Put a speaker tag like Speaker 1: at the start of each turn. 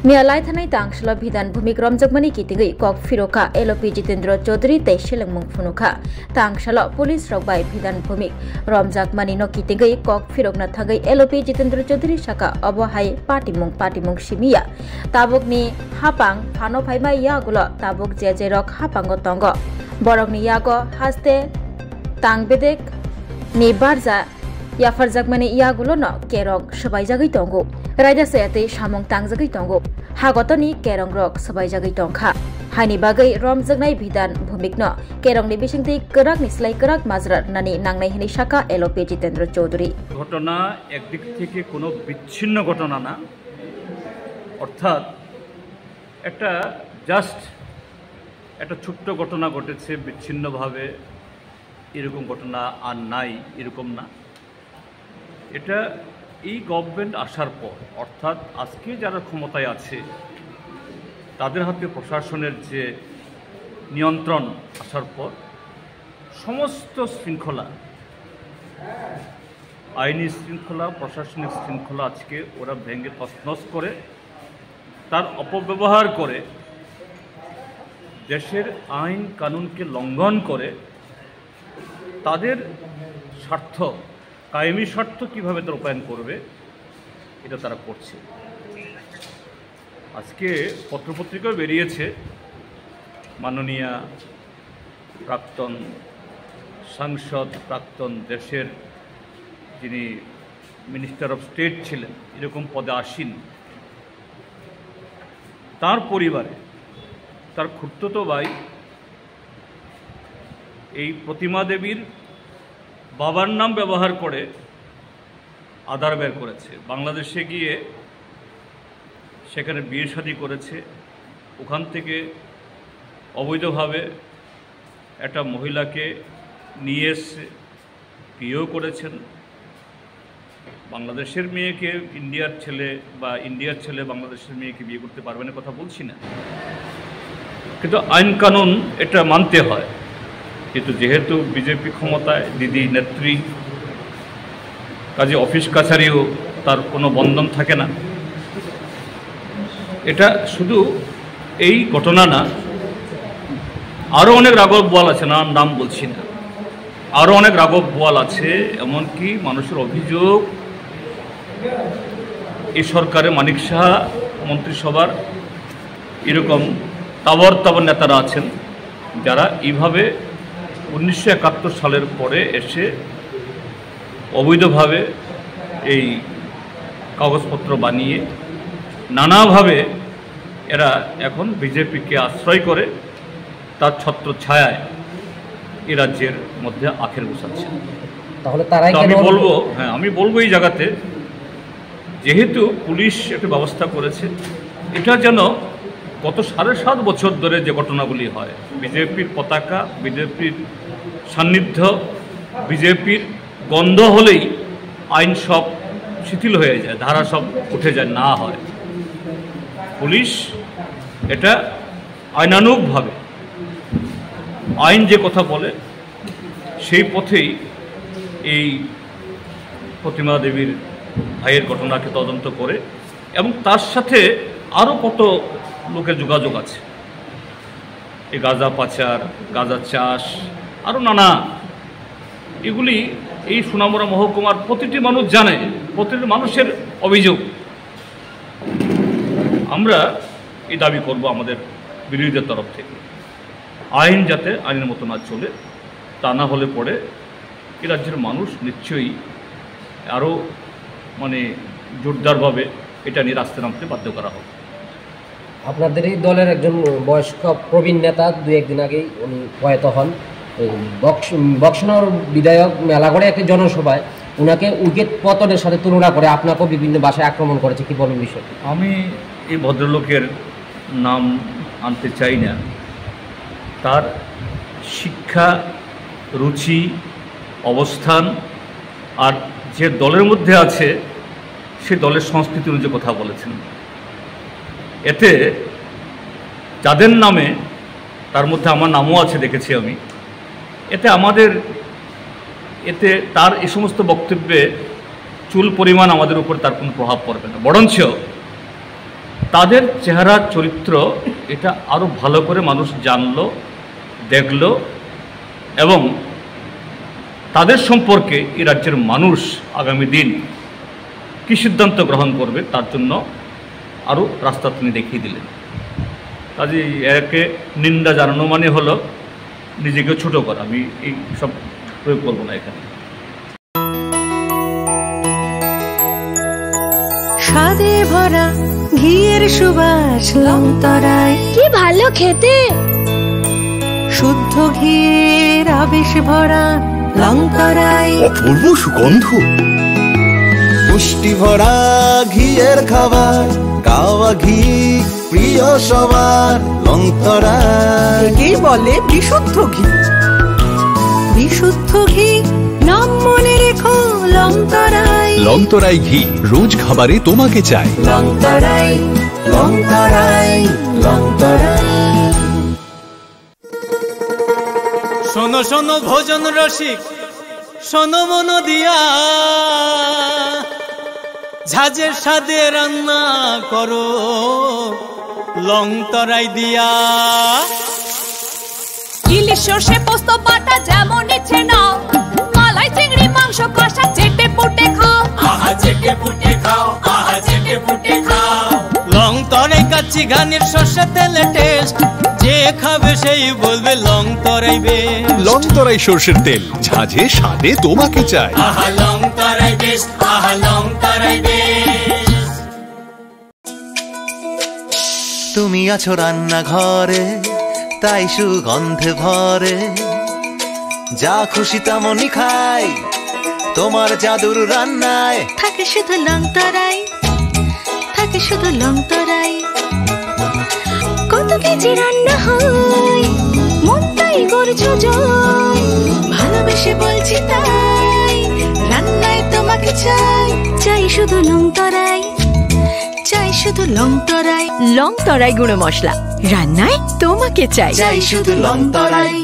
Speaker 1: मियालाय थानाय तांसल भिधान भूमिक रमजगमनी कितिगै कक फिरोखा एलओपी जितेन्द्र चौधरी तै सिलंमुं फुनुखा तांसल पुलिस रगबाय भिधान भूमिक रमजगमनी न कितिगै कक फिरोकना थागै एलओपी जितेन्द्र चौधरी साका अबहाय पाटिमुं सिमिया ताबुकनि हापां फानो फाइमा यागुल ताबुक जे रक हापांग तंग बरकनि याग हास्ते तांगबेदेक नि बारजा याफारजागमानि यागुल न केरक सबायजागै तंगो रायदा सयाते सामं तांजागै तंगो हागतनि केरं रक सबायजागै तंखा हानि बागै रमजगनाय भिधान भूमिकन केरंनि बिसिंति कराक निस्लाय कराक মাজরাত नानि नांनाय हिनि शाखा एलओपी जितेन्द्र चौधरी
Speaker 2: घटना একদিক থেকে কোনো বিচ্ছিন্ন ঘটনা না অর্থাৎ একটা জাস্ট একটা ছোট্ট ঘটনা ঘটেছে বিচ্ছিন্নভাবে এরকম ঘটনা আর নাই এরকম না এটা এই গভর্নমেন্ট আসার পর অর্থাৎ আজকে যারা ক্ষমতায় আছে তাদের হাতে প্রশাসনের যে নিয়ন্ত্রণ আসার পর সমস্ত শৃঙ্খলা আইনি শৃঙ্খলা প্রশাসনিক শৃঙ্খলা আজকে ওরা ভেঙে তছনছ করে তার অপব্যবহার করে দেশের আইন কানুনকে লঙ্ঘন করে তাদের স্বার্থ কায়েমি স্বার্থ কীভাবে তারা রূপায়ণ করবে এটা তারা করছে। আজকে পত্রপত্রিকাও বেরিয়েছে মাননীয় প্রাক্তন সাংসদ প্রাক্তন দেশের যিনি মিনিস্টার অফ স্টেট ছিলেন এরকম পদে আসীন তার পরিবারে তার খুড়তুতো ভাই এই প্রতিমা দেবীর বাবার নাম ব্যবহার করে আধার বের করেছে, বাংলাদেশে গিয়ে সেখানে বিয়ে শাদী করেছে, ওখান থেকে অবৈধভাবে একটা মহিলাকে নিয়ে এসে বিয়েও করেছেন। বাংলাদেশের মেয়েকে ইন্ডিয়ার ছেলে বা ইন্ডিয়ার ছেলে বাংলাদেশের মেয়েকে বিয়ে করতে পারবে না কথা বলছি না, কিন্তু আইন কানুন এটা মানতে হয়। কিন্তু যেহেতু বিজেপি ক্ষমতায় দিদি নেত্রী কাজে অফিস কাছারিও তার কোনো বন্ধন থাকে না। এটা শুধু এই ঘটনা না, আরও অনেক রাঘব বোয়াল আছে, নাম বলছি না, আরও অনেক রাঘব বোয়াল আছে। এমনকি মানুষের অভিযোগ এই সরকারে মানিক সাহা মন্ত্রিসভার এরকম তাবর নেতারা আছেন যারা এইভাবে 1971 সালের পরে এসে অবৈধভাবে এই কাগজপত্র বানিয়ে নানাভাবে এরা এখন বিজেপিকে আশ্রয় করে তার ছত্রছায়ায় এই রাজ্যের মধ্যে আখের বসাচ্ছে।
Speaker 3: তাহলে তারাই
Speaker 2: আমি বলবো এই জায়গাতে যেহেতু পুলিশ একটা ব্যবস্থা করেছে, এটা যেন গত 7.5 বছর ধরে যে ঘটনাগুলি হয়, বিজেপির পতাকা, বিজেপির সান্নিধ্য, বিজেপির গন্ধ হলেই আইন সব শিথিল হয়ে যায়, ধারা সব উঠে যায়, না হয়। পুলিশ এটা আইনানুগভাবে আইন যে কথা বলে সেই পথেই এই প্রতিমা দেবীর ভাইয়ের ঘটনাকে তদন্ত করে, এবং তার সাথে আরও কত লোকের যোগাযোগ আছে, এই গাঁজা পাচার, গাঁজা চাষ, আরও নানা, এগুলি এই সোনামুড়া মহকুমার প্রতিটি মানুষ জানে, প্রতিটি মানুষের অভিযোগ। আমরা এই দাবি করব আমাদের বিরোধীদের তরফ থেকে, আইন যাতে আইনের মতো না চলে, তা না হলে পরে এই রাজ্যের মানুষ নিশ্চয়ই আরও জোরদারভাবে এটা নিয়ে রাস্তায় নামতে বাধ্য করা হবে।
Speaker 3: আপনাদের এই দলের একজন বয়স্ক প্রবীণ নেতা 2-1 দিন আগেই উনি প্রয়াত হন, বক্সনগর বিধায়ক মেলাগড়ে একটি জনসভায় ওনাকে উইকেট পতনের সাথে তুলনা করে আপনাকেও বিভিন্ন ভাষায় আক্রমণ করেছে, কি বলবেন বিষয়?
Speaker 2: আমি এই ভদ্রলোকের নাম আনতে চাই না, তার শিক্ষা, রুচি, অবস্থান আর যে দলের মধ্যে আছে সে দলের সংস্কৃতি অনুযায়ী কথা বলেছেন। এতে যাদের নামে, তার মধ্যে আমার নামও আছে দেখেছি আমি, এতে তার এই সমস্ত বক্তব্যে চুল পরিমাণ আমাদের উপর তার কোনো প্রভাব পড়বে না, বরঞ্চ তাদের চেহারা চরিত্র এটা আরও ভালো করে মানুষ জানলো, দেখলো এবং তাদের সম্পর্কে এই রাজ্যের মানুষ আগামী দিন কী সিদ্ধান্ত গ্রহণ করবে তার জন্য আরও রাস্তা তিনি দেখিয়ে দিলেন। কাজে একে নিন্দা জানানো মানে হলো নিজেকে ছোট করা। আমি এই সব প্রয়োগ করবো না এখানে।
Speaker 4: স্বাদে ভরা ঘিয়ের সুবাস লংতরায়,
Speaker 5: কি ভালো খেতে।
Speaker 4: শুদ্ধ ঘিয়ের আবেশ ভরা লংতরায়,
Speaker 6: অপূর্ব সুগন্ধ। পুষ্টি ভরা ঘিয়ের খাবার, গাওয়া ঘি প্রিয় সবার লংতরায়।
Speaker 4: একেই বলে বিশুদ্ধ ঘি। বিশুদ্ধ ঘি নাম মনে রেখো লংতরায়।
Speaker 7: লংতরাই ঘি রোজ খাবারে তোমাকে চাই।
Speaker 4: লংতরায়, লংতরায়, লংতরায়।
Speaker 8: শোনো শোনো ভোজন রসিক, শোনো মন দিয়া, ঝাঁঝের স্বাদে রান্না করো লংতরাই দিয়া।
Speaker 5: ইলিশ সর্ষে পোস্ত বাটা যেমন ইচ্ছে নাও, মালাই চিংড়ি মাংস কষা চেটে পুটে খাও।
Speaker 8: আহা চেটে পুটে খাও, আহা চেটে পুটে খাও। লংতরাই কাচ্চি ঘানির সর্ষে তেলে টেস্ট, যে খাবে সেই বলবে লংতরাই বেশ।
Speaker 7: লংতরাই সর্ষের তেল, ঝাঁঝে স্বাদে তোমাকে চাই।
Speaker 8: আহা লংতরাই বেশ, আহা লংতরাই বেশ।
Speaker 6: তুমি আছো রান্নাঘরে, তাই সুগন্ধে ভরে, যা খুশি তেমনই খাই তোমার জাদুর রান্নায়।
Speaker 4: থাকে শুধু লংতরাই, থাকে শুধু লংতরাই। কত কেজি রান্না হয়, মন তাই করছো জয়। ভালোবেসে বলছি তাই, রান্নায় তোমাকে চাই। চাই শুধু লংতরাই, চাই শুধু লংতরাই। লংতরাই গুঁড়ো মশলা, রান্নায় তোমাকে চাই।
Speaker 6: চাই শুধু লংতরাই।